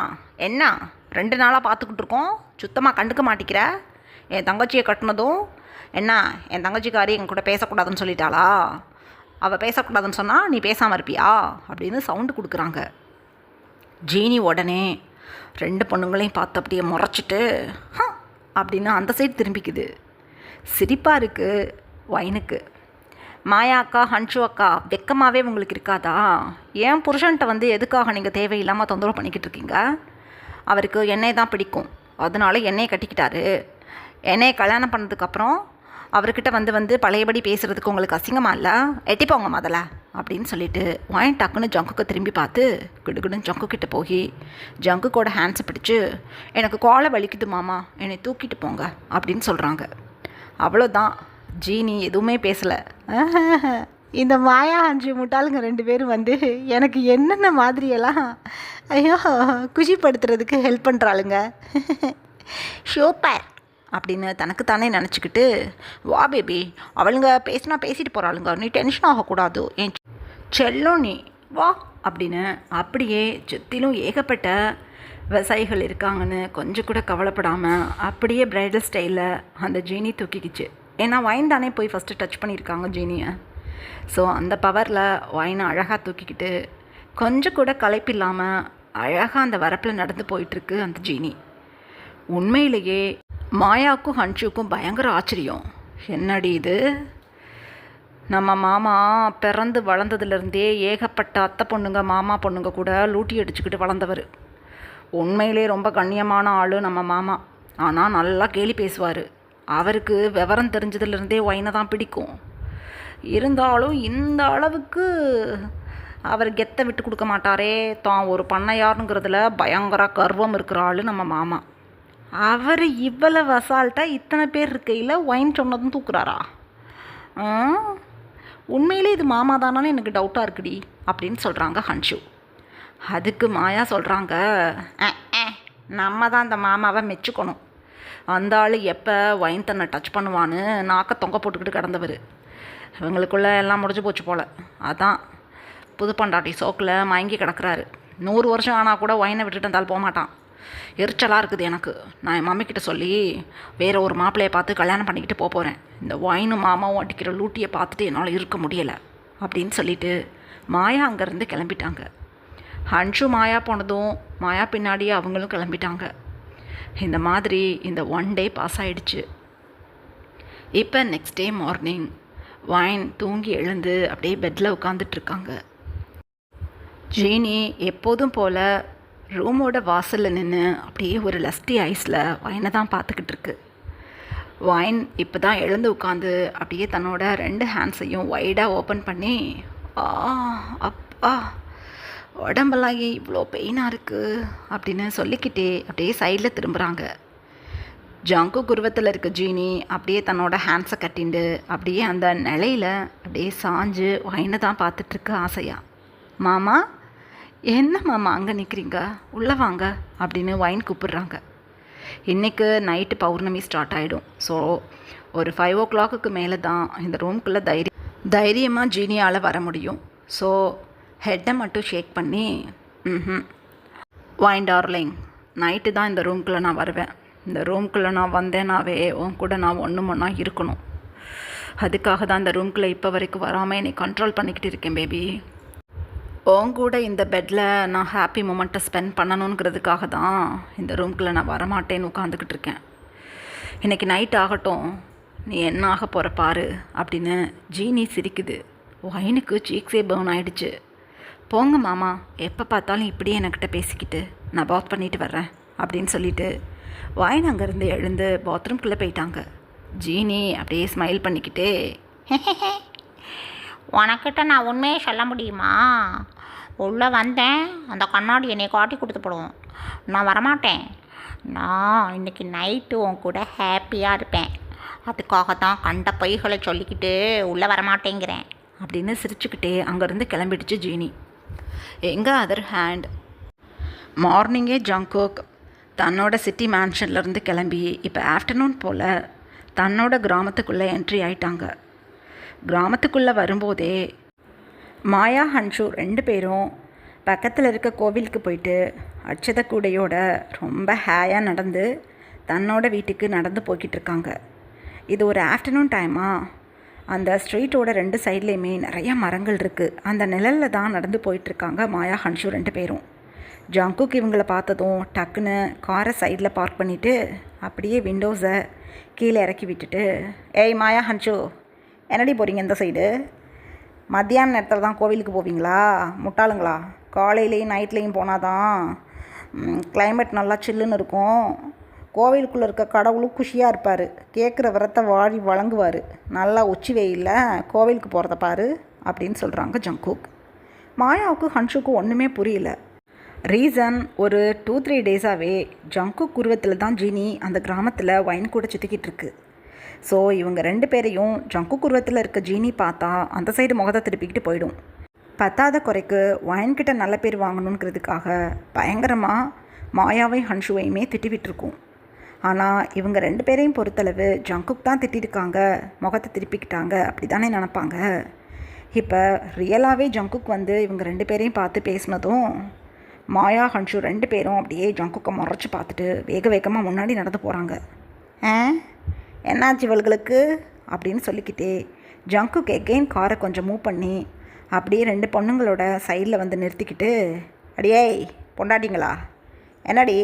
என்ன 2 நாளாக பார்த்துக்கிட்டு இருக்கோம், சுத்தமாக கண்டுக்க மாட்டிக்கிற? என் தங்கச்சியை கட்டினதும் என்ன என் தங்கச்சிக்காரி என் கூட பேசக்கூடாதுன்னு சொல்லிட்டாளா? அவள் பேசக்கூடாதுன்னு சொன்னால் நீ பேசாமல் இருப்பியா அப்படின்னு சவுண்டு கொடுக்குறாங்க. ஜீனி உடனே 2 பொண்ணுங்களையும் பார்த்து அப்படியே முறைச்சிட்டு அப்படின்னு அந்த சைடு திரும்பிக்குது. சிரிப்பாக இருக்குது. ஒயினுக்கு. மாயா அக்கா, ஹன்ஷு அக்கா, வெக்கமாகவே உங்களுக்கு இருக்காதா? ஏன் புருஷன்ட்ட வந்து எதுக்காக நீங்கள் தேவையில்லாமல் தொந்தரவு பண்ணிக்கிட்டு இருக்கீங்க? அவருக்கு என்னை தான் பிடிக்கும், அதனால என்னையை கட்டிக்கிட்டாரு. என்னையை கல்யாணம் பண்ணதுக்கப்புறம் அவர்கிட்ட வந்து பழையபடி பேசுகிறதுக்கு உங்களுக்கு அசிங்கமாக இல்லை? எட்டிப்போங்க முதல்ல அப்படின்னு சொல்லிட்டு ஒயின் டக்குன்னு ஜங்குக்கு திரும்பி பார்த்து கிடுகிடுன்னு ஜங்கு கிட்ட போய் ஜங்குக்கோட ஹேண்ட்ஸை பிடிச்சி, எனக்கு காலை வலிக்குது மாமா, என்னை தூக்கிட்டு போங்க அப்படின்னு சொல்கிறாங்க. அவ்வளோதான், ஜீனி எதுவுமே பேசலை. இந்த மாயா ஹன்ஷு முட்டாளுங்க 2 பேரும் வந்து எனக்கு என்னென்ன மாதிரியெல்லாம் ஐயோ குஷிப்படுத்துறதுக்கு ஹெல்ப் பண்ணுறாளுங்க. சூப்பர் அப்படின்னு தனக்குத்தானே நினச்சிக்கிட்டு, வா பேபி, அவளுங்க பேசினா பேசிட்டு போகிறாளுங்க, நீ டென்ஷன் ஆகக்கூடாது, என் செல்லும் நீ வா அப்படின்னு அப்படியே சுற்றிலும் ஏகப்பட்ட விவசாயிகள் இருக்காங்கன்னு கொஞ்சம் கூட கவலைப்படாமல் அப்படியே பிரைடல் ஸ்டைலில் அந்த ஜீனி தூக்கிக்கிச்சு. ஏன்னா ஒயின் தானே போய் ஃபஸ்ட்டு டச் பண்ணியிருக்காங்க ஜீனியை. ஸோ அந்த பவரில் ஒயினை அழகாக தூக்கிக்கிட்டு கொஞ்சம் கூட களைப்பில்லாமல் அழகாக அந்த வரப்பில் நடந்து போயிட்டுருக்கு அந்த ஜீனி. உண்மையிலேயே மாயாவுக்கும் ஹன்ஷுக்கும் பயங்கர ஆச்சரியம். என்னடி இது, நம்ம மாமா பிறந்து வளர்ந்ததுலேருந்தே ஏகப்பட்ட அத்தை பொண்ணுங்க மாமா பொண்ணுங்க கூட லூட்டி அடிச்சுக்கிட்டு வளர்ந்தவர். உண்மையிலே ரொம்ப கண்ணியமான ஆள் நம்ம மாமா. ஆனால் நல்லா கேலி பேசுவார். அவருக்கு விவரம் தெரிஞ்சதுலேருந்தே ஒயினை தான் பிடிக்கும். இருந்தாலும் இந்த அளவுக்கு அவர் கெத்தை விட்டு கொடுக்க மாட்டாரே. தான் ஒரு பண்ணையாருங்கிறதுல பயங்கர கர்வம் இருக்கிற ஆள் நம்ம மாமா. அவர் இவ்வளவு அசால்ட்டாக இத்தனை பேர் இருக்கையில் ஒயின் சொன்னதும் தூக்குறாரா? உண்மையிலே இது மாமா தானான்னு எனக்கு டவுட்டாக இருக்குடி அப்படின்னு சொல்கிறாங்க ஹன்ஷு. அதுக்கு மாயா சொல்கிறாங்க, நம்ம தான் அந்த மாமாவை மெச்சுக்கணும். அந்த ஆள் எப்போ ஒயின் தன்னை டச் பண்ணுவான்னு நாக்க தொங்க போட்டுக்கிட்டு கிடந்தவர். இவங்களுக்குள்ளே எல்லாம் முடிஞ்சு போச்சு போல். அதான் புது பண்டாட்டி சோக்கில் மயங்கி கிடக்கிறாரு. 100 வருஷம் ஆனால் கூட ஒயினை விட்டுட்டு இருந்தாலும் போக மாட்டான். எரிச்சலாக இருக்குது எனக்கு. நான் என் மம்மிக்கிட்ட சொல்லி வேறு ஒரு மாப்பிள்ளையை பார்த்து கல்யாணம் பண்ணிக்கிட்டு போகிறேன். இந்த ஒயினும் மாமாவும் அடிக்கிற லூட்டியை பார்த்துட்டு என்னால் இருக்க முடியலை அப்படின்னு சொல்லிட்டு மாயா அங்கேருந்து கிளம்பிட்டாங்க. ஹன்ஷு மாயா போனதும் மாயா பின்னாடியே அவங்களும் கிளம்பிட்டாங்க. இந்த மாதிரி இந்த 1 டே பாஸ் ஆகிடுச்சு. இப்போ நெக்ஸ்ட் டே மார்னிங் ஒயின் தூங்கி எழுந்து அப்படியே பெட்டில் உட்காந்துட்ருக்காங்க. ஜீனி எப்போதும் போல் ரூமோட வாசலில் நின்று அப்படியே ஒரு லஸ்டி ஐஸில் ஒயினை தான் பார்த்துக்கிட்டு இருக்கு. ஒயின் இப்போ தான் எழுந்து உட்காந்து அப்படியே தன்னோட 2 ஹேண்ட்ஸையும் வைடாக ஓப்பன் பண்ணி, அப்பா உடம்பெல்லாம் ஏன் இவ்வளோ பெயினாக இருக்குது அப்படின்னு சொல்லிக்கிட்டே அப்படியே சைடில் திரும்புகிறாங்க. ஜங்கு குருவத்தில் இருக்க ஜீனி அப்படியே தன்னோட ஹேண்ட்ஸை கட்டிண்டு அப்படியே அந்த நிலையில் அப்படியே சாஞ்சு ஒயினை தான் பார்த்துட்ருக்கு ஆசையாக. மாமா, என்ன மாமா அங்கே நிற்கிறீங்க, உள்ளே வாங்க அப்படின்னு ஒயின் கூப்பிடுறாங்க. இன்றைக்கு நைட்டு பௌர்ணமி ஸ்டார்ட் ஆகிடும். ஸோ ஒரு 5 o'clock மேலே தான் இந்த ரூம்குள்ளே தைரியமாக ஜீனியால் வர முடியும். ஸோ ஹெட்டை மட்டும் ஷேக் பண்ணி, ஒயின் டார்லிங், நைட்டு தான் இந்த ரூம்குள்ளே நான் வருவேன். இந்த ரூம்குள்ளே நான் வந்தேனாவே உன் கூட நான் ஒன்றா இருக்கணும். அதுக்காக தான் இந்த ரூம்குள்ளே இப்போ வரைக்கும் வராமல் என்னை கண்ட்ரோல் பண்ணிக்கிட்டு இருக்கேன் பேபி. உன் கூட இந்த பெட்டில் நான் ஹாப்பி மூமெண்ட்டை ஸ்பெண்ட் பண்ணணுங்கிறதுக்காக தான் இந்த ரூம்குள்ளே நான் வரமாட்டேன்னு உட்காந்துக்கிட்டு இருக்கேன். இன்றைக்கி நைட் ஆகட்டும், நீ என்ன ஆக போகிற பாரு அப்படின்னு ஜீனி சிரிக்குது. ஒயினுக்கு சீக்ஸே பர்ன் ஆகிடுச்சு. போங்க மாமா, எப்போ பார்த்தாலும் இப்படியே என்கிட்ட பேசிக்கிட்டு நான் பாத் பண்ணிட்டு வர்றேன் அப்படின்னு சொல்லிட்டு ஒயின் அங்கேருந்து எழுந்து பாத்ரூம்குள்ளே போயிட்டாங்க. ஜீனி அப்படியே ஸ்மைல் பண்ணிக்கிட்டே, உனக்கிட்ட நான் உண்மையை சொல்ல முடியுமா? உள்ளே வந்தேன், அந்த கண்ணாடி என்னை காட்டி கொடுத்து போடுவோம். நான் வரமாட்டேன். நான் இன்றைக்கி நைட்டு உன் கூட ஹாப்பியாக இருப்பேன். அதுக்காக தான் கண்ட பொய்களை சொல்லிக்கிட்டு உள்ளே வரமாட்டேங்கிறேன் அப்படின்னு சிரிச்சுக்கிட்டே அங்கேருந்து கிளம்பிடுச்சு ஜீனி. எங்கள் அதர் ஹேண்ட் மார்னிங்கே ஜங்குக் தன்னோட சிட்டி மேன்ஷன்லேருந்து கிளம்பி இப்போ ஆஃப்டர்நூன் போல் தன்னோட கிராமத்துக்குள்ளே என்ட்ரி ஆயிட்டாங்க. கிராமத்துக்குள்ளே வரும்போதே மாயா ஹன்ஷு 2 பேரும் பக்கத்தில் இருக்க கோவிலுக்கு போயிட்டு அட்சத கூடையோட ரொம்ப ஹேயாக நடந்து தன்னோட வீட்டுக்கு நடந்து போய்கிட்டு இருக்காங்க. இது ஒரு ஆஃப்டர்நூன் டைமாக அந்த ஸ்ட்ரீட்டோட 2 சைட்லேயுமே நிறையா மரங்கள் இருக்குது. அந்த நிழலில் தான் நடந்து போயிட்டுருக்காங்க மாயா ஹன்ஷு 2 பேரும். ஜங்குக் இவங்களை பார்த்ததும் டக்குன்னு காரை சைடில் பார்க் பண்ணிவிட்டு அப்படியே விண்டோஸை கீழே இறக்கி விட்டுட்டு, ஏய் மாயா ஹன்ஷு, என்னடி போகிறீங்க இந்த சைடு? மத்தியான நேரத்தில் தான் கோவிலுக்கு போவீங்களா? முட்டாளுங்களா, காலையிலையும் நைட்லேயும் போனால் தான் கிளைமேட் நல்லா சில்லுன்னு இருக்கும். கோவிலுக்குள்ளே இருக்க கடவுளும் குஷியாக இருப்பார், கேட்குற வரத்தை வாரி வழங்குவார். நல்லா உச்சி வெயிலில் கோவிலுக்கு போகிறத பாரு அப்படின்னு சொல்கிறாங்க ஜங்குக். மாயாவுக்கு ஹன்ஷுக்கு ஒன்றுமே புரியல. ரீசன், ஒரு 2-3 டேஸாகவே ஜங்குக் உருவத்தில் தான் ஜீனி அந்த கிராமத்தில் வைன் கூட சுற்றிக்கிட்டு இருக்கு. ஸோ இவங்க 2 பேரையும் ஜங்குக் உருவத்தில் இருக்க ஜீனி பார்த்தா அந்த சைடு முகத்தை திருப்பிக்கிட்டு போயிடும். பத்தாத குறைக்கு வைன்கிட்ட நல்ல பேர் வாங்கணுங்கிறதுக்காக பயங்கரமாக மாயாவை ஹன்ஷுவையுமே திட்டிவிட்டுருக்கும். ஆனால் இவங்க 2 பேரையும் பொறுத்தளவு ஜங்குக் தான் திட்டிருக்காங்க, முகத்தை திருப்பிக்கிட்டாங்க அப்படி தானே நினப்பாங்க. இப்போ ரியலாகவே ஜங்குக் வந்து இவங்க 2 பேரையும் பார்த்து பேசினதும் மாயா ஹன்ஷு 2 பேரும் அப்படியே ஜங்குக்கை முறைச்சி பார்த்துட்டு வேக வேகமாக முன்னாடி நடந்து போகிறாங்க. என்னாச்சு இவளுகளுக்கு அப்படின்னு சொல்லிக்கிட்டே ஜங்குக் எகெயின் காரை கொஞ்சம் மூவ் பண்ணி அப்படியே 2 பொண்ணுங்களோட சைடில் வந்து நிறுத்திக்கிட்டு, அடியே பொண்டாட்டிங்களா, என்னடி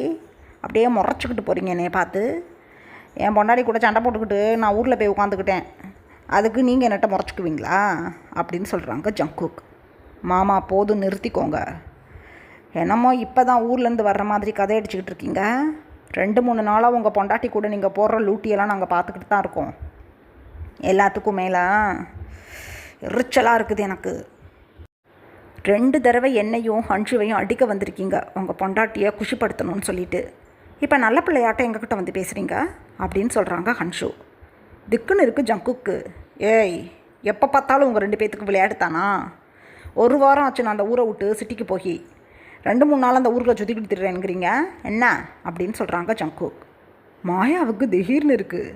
அப்படியே முறைச்சிக்கிட்டு போகிறீங்க என்னைய பார்த்து? என் பொண்டாடி கூட சண்டை போட்டுக்கிட்டு நான் ஊரில் போய் உட்காந்துக்கிட்டேன், அதுக்கு நீங்கள் என்னட்ட முறைச்சிக்குவீங்களா அப்படின்னு சொல்கிறாங்க ஜங்குக். மாமா போதும் நிறுத்திக்கோங்க, என்னமோ இப்போ தான் ஊர்லேருந்து வர்ற மாதிரி கதை அடிச்சுக்கிட்டு இருக்கீங்க. 2-3 நாளாக உங்கள் பொண்டாட்டி கூட நீங்கள் போடுற லூட்டியெல்லாம் நாங்கள் பார்த்துக்கிட்டு தான் இருக்கோம். எல்லாத்துக்கும் மேலே எரிச்சலாக இருக்குது எனக்கு. 2 தடவை என்னையும் ஹன்ஷுவையும் அடிக்க வந்திருக்கீங்க உங்கள் பொண்டாட்டியை குஷிப்படுத்தணும்னு சொல்லிட்டு. இப்போ நல்ல பிள்ளையாட்டம் எங்ககிட்ட வந்து பேசுகிறீங்க அப்படின்னு சொல்கிறாங்க ஹன்ஷு. திக்குன்னு இருக்குது ஜங்குக்கு. ஏய், எப்போ பார்த்தாலும் உங்கள் 2 பேத்துக்கு விளையாடுத்தானா? 1 வாரம் ஆச்சு நான் அந்த ஊரை விட்டு சிட்டிக்கு போய், 2-3 நாள் அந்த ஊரில் சுற்றிக்கிட்டு திடுறேங்கிறீங்க என்ன அப்படின்னு சொல்கிறாங்க ஜங்குக். மாயாவுக்கு திடீர்னு இருக்குது.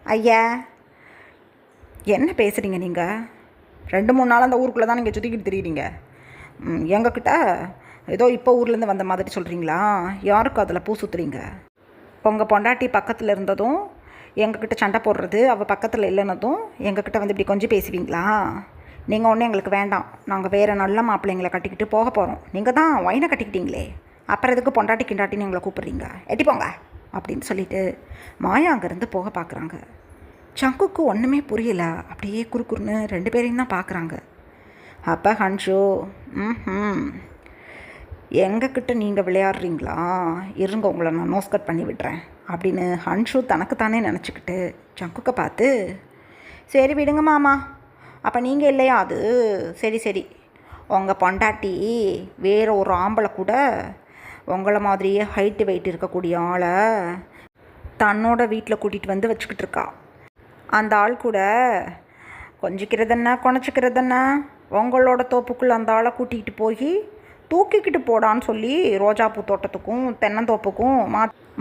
ஐயா என்ன பேசுகிறீங்க நீங்கள்? 2-3 நாள் அந்த ஊருக்குள்ளே தான் நீங்கள் சுற்றிக்கிட்டு திரியிறீங்க. எங்கக்கிட்ட ஏதோ இப்போ ஊர்லேருந்து வந்த மாதிரி சொல்கிறீங்களா? யாருக்கு அதில் பூ சுற்றுறீங்க? உங்கள் பொண்டாட்டி பக்கத்தில் இருந்ததும் எங்கக்கிட்ட சண்டை போடுறது, அவள் பக்கத்தில் இல்லைன்னதும் எங்கக்கிட்ட வந்து இப்படி கொஞ்சம் பேசுவீங்களா? நீங்கள் ஒன்றும் எங்களுக்கு வேண்டாம், நாங்கள் வேறு நல்ல மாப்பிள்ளைங்களை கட்டிக்கிட்டு போக போகிறோம். நீங்கள் தான் வைனை கட்டிக்கிட்டீங்களே, அப்புறம் எதுக்கு பொண்டாட்டி கிண்டாட்டின்னு எங்களை கூப்பிட்றீங்க? எட்டி போங்க அப்படின்னு சொல்லிட்டு மாயா அங்கேருந்து போக பார்க்குறாங்க. ஜங்குக்கு ஒன்றுமே புரியல, அப்படியே குறுக்குறுன்னு 2 பேரையும் தான் பார்க்குறாங்க. அப்போ ஹன்ஷு, எங்கக்கிட்ட நீங்கள் விளையாடுறீங்களா, இருங்க உங்களை நான் நோஸ் கட் பண்ணி விடுறேன் அப்படின்னு ஹன்ஷு தனக்குத்தானே நினச்சிக்கிட்டு ஜங்குக்கை பார்த்து, சரி விடுங்க மாமா, அப்போ நீங்கள் இல்லையா அது? சரி சரி, உங்கள் பொண்டாட்டி வேறு ஒரு ஆம்பளை கூட உங்களை மாதிரியே ஹைட்டு வெயிட் இருக்கக்கூடிய ஆளை தன்னோட வீட்டில் கூட்டிகிட்டு வந்து வச்சுக்கிட்டு இருக்கா. அந்த ஆள் கூட கொஞ்சிக்கிறதுன்னா குணச்சிக்கிறதுன்னா உங்களோட தோப்புக்குள்ளே அந்த ஆளை கூட்டிகிட்டு போய் தூக்கிக்கிட்டு போடான்னு சொல்லி ரோஜாப்பூ தோட்டத்துக்கும் தென்னந்தோப்புக்கும்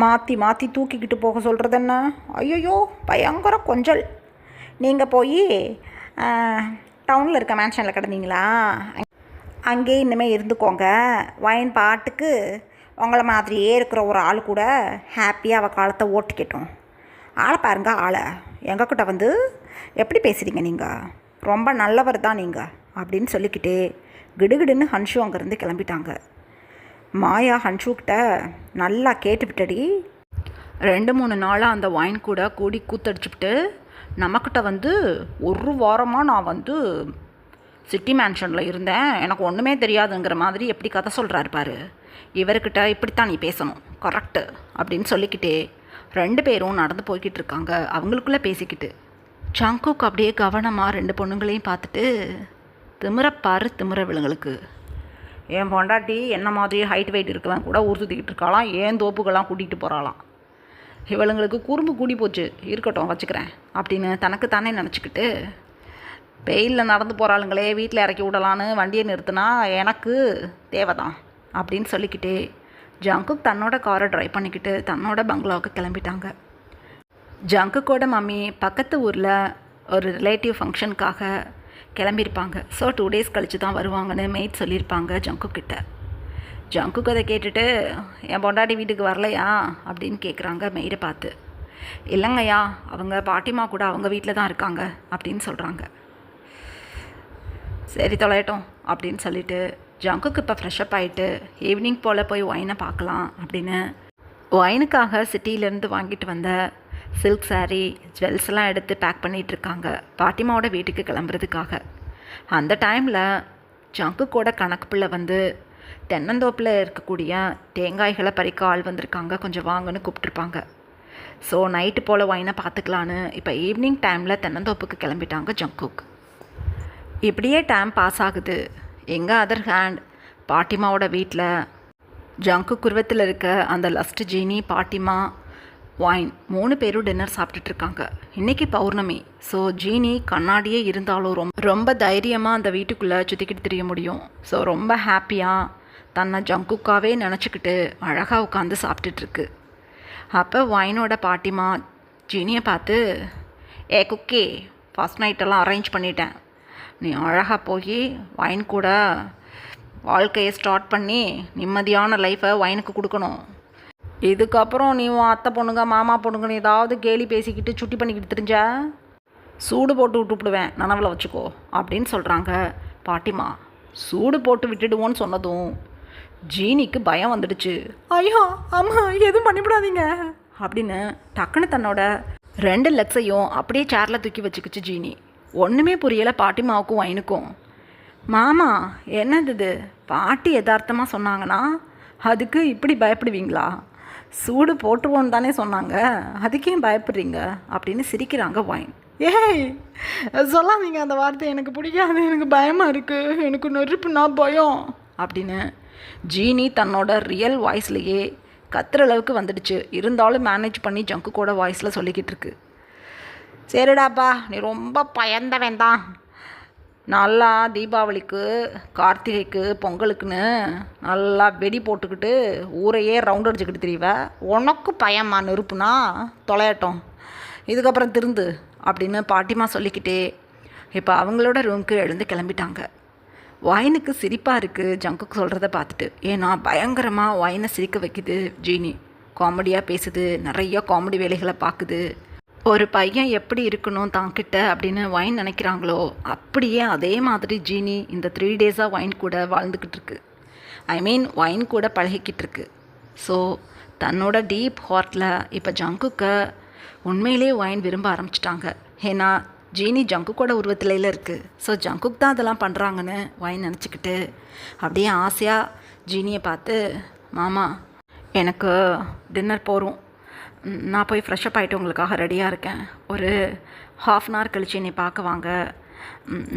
மாற்றி மாற்றி தூக்கிக்கிட்டு போக சொல்கிறது என்ன? ஐயோ பயங்கர கொஞ்சல். நீங்கள் போய் டவுனில் இருக்க மேன்ஷனில் கிடந்தீங்களா, அங்கேயே இனிமேல் இருந்துக்கோங்க. வைன் பாட்டுக்கு உங்களை மாதிரியே இருக்கிற ஒரு ஆள் கூட ஹாப்பியாக அவள் காலத்தை ஓட்டிக்கிட்டோம். ஆளை பாருங்க, ஆளை எங்கக்கிட்ட வந்து எப்படி பேசுகிறீங்க நீங்கள்? ரொம்ப நல்லவர் தான் நீங்கள் அப்படின்னு சொல்லிக்கிட்டே கிடுகிடுன்னு ஹன்ஷு அங்கேருந்து கிளம்பிட்டாங்க. மாயா ஹன்ஷுக்கிட்ட நல்லா கேட்டுவிட்டடி, 2-3 நாளாக அந்த வைன் கூட கூடி கூத்தடிச்சுக்கிட்டு நம்மக்கிட்ட வந்து 1 வாரமாக நான் வந்து சிட்டி மேன்ஷனில் இருந்தேன், எனக்கு ஒன்றுமே தெரியாதுங்கிற மாதிரி எப்படி கதை சொல்கிறாரு பாரு. இவர்கிட்ட இப்படித்தான் நீ பேசணும், கரெக்டு அப்படின்னு சொல்லிக்கிட்டே 2 பேரும் நடந்து போய்கிட்டு இருக்காங்க அவங்களுக்குள்ளே பேசிக்கிட்டு. ஜங்குக் அப்படியே கவனமாக 2 பொண்ணுங்களையும் பார்த்துட்டு, திமிரப்பாரு திமிர விலங்களுக்கு, என் பொண்டாட்டி என்ன மாதிரி ஹைட் வெயிட் இருக்கவன் கூட ஊர் சுற்றிக்கிட்டு இருக்காளாம், ஏன் தோப்புக்கெல்லாம் கூட்டிகிட்டு போகிறாளாம், இவளுங்களுக்கு குறும்பு கூடி போச்சு, இருக்கட்டும் வச்சுக்கிறேன் அப்படின்னு தனக்கு தானே நினச்சிக்கிட்டு, வெயிலில் நடந்து போகிறாளுங்களே வீட்டில் இறக்கி விடலான்னு வண்டியை நிறுத்தினா எனக்கு தேவைதான் அப்படின்னு சொல்லிக்கிட்டே ஜங்குக் தன்னோட காரை ட்ரைவ் பண்ணிக்கிட்டு தன்னோட பங்களாவுக்கு கிளம்பிட்டாங்க. ஜங்குக்கோட மம்மி பக்கத்து ஊரில் ஒரு ரிலேட்டிவ் ஃபங்க்ஷனுக்காக கிளம்பியிருப்பாங்க. ஸோ 2 டேஸ் கழித்து தான் வருவாங்கன்னு மெய்ட் சொல்லியிருப்பாங்க ஜங்குக்கிட்ட. ஜங்குக்கு அதை கேட்டுட்டு, என் பொண்டாட்டி வீட்டுக்கு வரலையா அப்படின்னு கேட்குறாங்க மெய்டை பார்த்து. இல்லைங்கய்யா, அவங்க பாட்டிமா கூட அவங்க வீட்டில் தான் இருக்காங்க அப்படின்னு சொல்கிறாங்க. சரி தொலையட்டும் அப்படின்னு சொல்லிட்டு ஜங்குக்கு இப்போ ஃப்ரெஷ்அப் ஆகிட்டு ஈவினிங் போல் போய் ஒயினை பார்க்கலாம் அப்படின்னு ஒயினுக்காக சிட்டியிலேருந்து வாங்கிட்டு வந்த சில்க் saree ஜுவல்ஸ் எல்லாம் எடுத்து பேக் பண்ணிகிட்ருக்காங்க பாட்டிமாவோட வீட்டுக்கு கிளம்புறதுக்காக. அந்த டைமில் ஜங்குக்கோட கணக்கு பிள்ளை வந்து தென்னந்தோப்பில் இருக்கக்கூடிய தேங்காய்களை பறிக்க ஆள் வந்திருக்காங்க, கொஞ்சம் வாங்கன்னு கூப்பிட்ருப்பாங்க. ஸோ நைட்டு போல் ஒயினை பார்த்துக்கலான்னு இப்போ ஈவினிங் டைமில் தென்னந்தோப்புக்கு கிளம்பிட்டாங்க ஜங்குக். இப்படியே டைம் பாஸ் ஆகுது. எங்கள் அதர் ஹேண்ட் பாட்டிமாவோட வீட்டில் ஜங்குக் உருவத்தில் இருக்க அந்த லஸ்ட் ஜீனி, பாட்டிமா, ஒயின் 3 பேரும் டின்னர் சாப்பிட்டுட்ருக்காங்க. இன்றைக்கி பௌர்ணமி. ஸோ ஜீனி கண்ணாடியே இருந்தாலும் ரொம்ப தைரியமாக அந்த வீட்டுக்குள்ளே சுற்றிக்கிட்டு தெரிய முடியும். ஸோ ரொம்ப ஹாப்பியாக தன்னை ஜங்குக்காவே நினச்சிக்கிட்டு அழகாக உட்காந்து சாப்பிட்டுட்ருக்கு. அப்போ ஒயினோட பாட்டிமா ஜீனியை பார்த்து, ஏ குக்கி, ஃபஸ்ட் நைட்டெல்லாம் அரேஞ்ச் பண்ணிட்டேன், நீ அழகாக போய் ஒயின் கூட வாழ்க்கையை ஸ்டார்ட் பண்ணி நிம்மதியான லைஃப்பை ஒயினுக்கு கொடுக்கணும். இதுக்கப்புறம் நீ உன் அத்தை பொண்ணுங்க மாமா பொண்ணுங்கன்னு ஏதாவது கேலி பேசிக்கிட்டு சுட்டி பண்ணிக்கிட்டு தெரிஞ்ச சூடு போட்டு விட்டுவிடுவேன், நனவில் வச்சுக்கோ அப்படின்னு சொல்கிறாங்க பாட்டிமா. சூடு போட்டு விட்டுடுவோன்னு சொன்னதும் ஜீனிக்கு பயம் வந்துடுச்சு. ஐயோ அம்மா, எதுவும் பண்ணிவிடாதீங்க அப்படின்னு டக்குன்னு தன்னோட 2 லெக்ஸையும் அப்படியே சேரில் தூக்கி வச்சுக்கிச்சு ஜீனி. ஒன்றுமே புரியலை பாட்டிமாவுக்கும் ஒயினுக்கும். மாமா, என்னது இது? பாட்டி யதார்த்தமாக சொன்னாங்கன்னா அதுக்கு இப்படி பயப்படுவீங்களா? சூடு போட்டுருவோன்னு தானே சொன்னாங்க, அதுக்கே பயப்படுறீங்க அப்படின்னு சிரிக்கிறாங்க ஒயின். ஏய், சொல்லாதீங்க அந்த வார்த்தை, எனக்கு பிடிக்காது, எனக்கு பயமாக இருக்குது, எனக்கு நெருப்புனா பயம் அப்படின்னு ஜீனி தன்னோட ரியல் வாய்ஸ்லேயே கத்துற அளவுக்கு வந்துடுச்சு. இருந்தாலும் மேனேஜ் பண்ணி ஜங்குக்கோட வாய்ஸில் சொல்லிக்கிட்டு இருக்கு. சரிடாப்பா, நீ ரொம்ப பயந்தவன் தான். நல்லா தீபாவளிக்கு, கார்த்திகைக்கு, பொங்கலுக்குன்னு நல்லா வெடி போட்டுக்கிட்டு ஊரையே ரவுண்ட் அடிச்சுக்கிட்டு தெரியவ. உனக்கு பயமா நெருப்புனா? தொலையட்டும், இதுக்கப்புறம் திருந்து அப்படின்னு பாட்டிமா சொல்லிக்கிட்டே இப்போ அவங்களோட ரூமுக்கு எழுந்து கிளம்பிட்டாங்க. ஒயினுக்கு சிரிப்பாக இருக்குது ஜங்குக்கு சொல்கிறத பார்த்துட்டு. ஏன்னா பயங்கரமாக ஒயினை சிரிக்க வைக்குது ஜீனி. காமெடியாக பேசுது, நிறைய காமெடி வேலைகளை பார்க்குது. ஒரு பையன் எப்படி இருக்கணும் தான்கிட்ட அப்படின்னு ஒயின் நினைக்கிறாங்களோ அப்படியே அதே மாதிரி ஜீனி இந்த 3 டேஸாக ஒயின் கூட வாழ்ந்துக்கிட்டு இருக்கு. ஒயின் கூட பழகிக்கிட்டு இருக்கு. ஸோ தன்னோட டீப் ஹார்ட்டில் இப்போ ஜங்குக்கை உண்மையிலே ஒயின் விரும்ப ஆரம்பிச்சிட்டாங்க. ஏன்னா ஜீனி ஜங்குக்கோட உருவத்திலையில் இருக்குது. ஸோ ஜங்குக் தான் அதெல்லாம் பண்ணுறாங்கன்னு ஒயின் நினச்சிக்கிட்டு அப்படியே ஆசையாக ஜீனியை பார்த்து, மாமா எனக்கு டின்னர் போகிறோம், நான் போய் ஃப்ரெஷ்அப் ஆகிட்டு உங்களுக்காக ரெடியாக இருக்கேன், ஒரு 1/2 hour கழிச்சு என்னை பார்க்க வாங்க,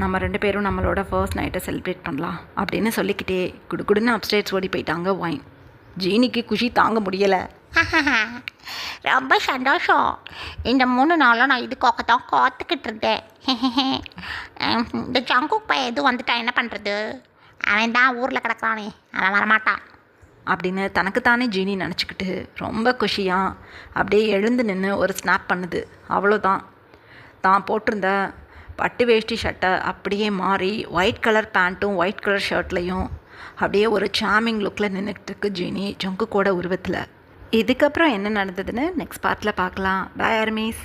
நம்ம 2 பேரும் நம்மளோட ஃபர்ஸ்ட் நைட்டை செலிப்ரேட் பண்ணலாம் அப்படின்னு சொல்லிக்கிட்டே குடுகுடுன்னு அப்ஸ்டேட்ஸ் ஓடி போயிட்டாங்க ஒயின். ஜீனிக்கு குஷி தாங்க முடியலை. ரொம்ப சந்தோஷம். இந்த 3 நாளாக நான் இதுக்காக தான் காத்துக்கிட்டு இருந்தேன். இந்த ஜங்குக் பையன் எதுவும் வந்துட்டான், என்ன பண்ணுறது? அவன் தான் ஊரில் கிடக்குறானே, அவன் வரமாட்டான் அப்படின்னு தனக்குத்தானே ஜீனி நினச்சிக்கிட்டு ரொம்ப குஷியாக அப்படியே எழுந்து நின்று ஒரு ஸ்னாப் பண்ணுது. அவ்வளோதான், தான் போட்டிருந்த பட்டு வேஷ்டி ஷர்ட்டை அப்படியே மாறி ஒயிட் கலர் பேண்ட்டும் ஒயிட் கலர் ஷர்ட்லேயும் அப்படியே ஒரு சாமிங் லுக்கில் நின்றுக்கிட்டு இருக்கு ஜீனி ஜங்குக்கோட உருவத்தில். இதுக்கப்புறம் என்ன நடந்ததுன்னு நெக்ஸ்ட் பார்ட்டில் பார்க்கலாம். Bye armies.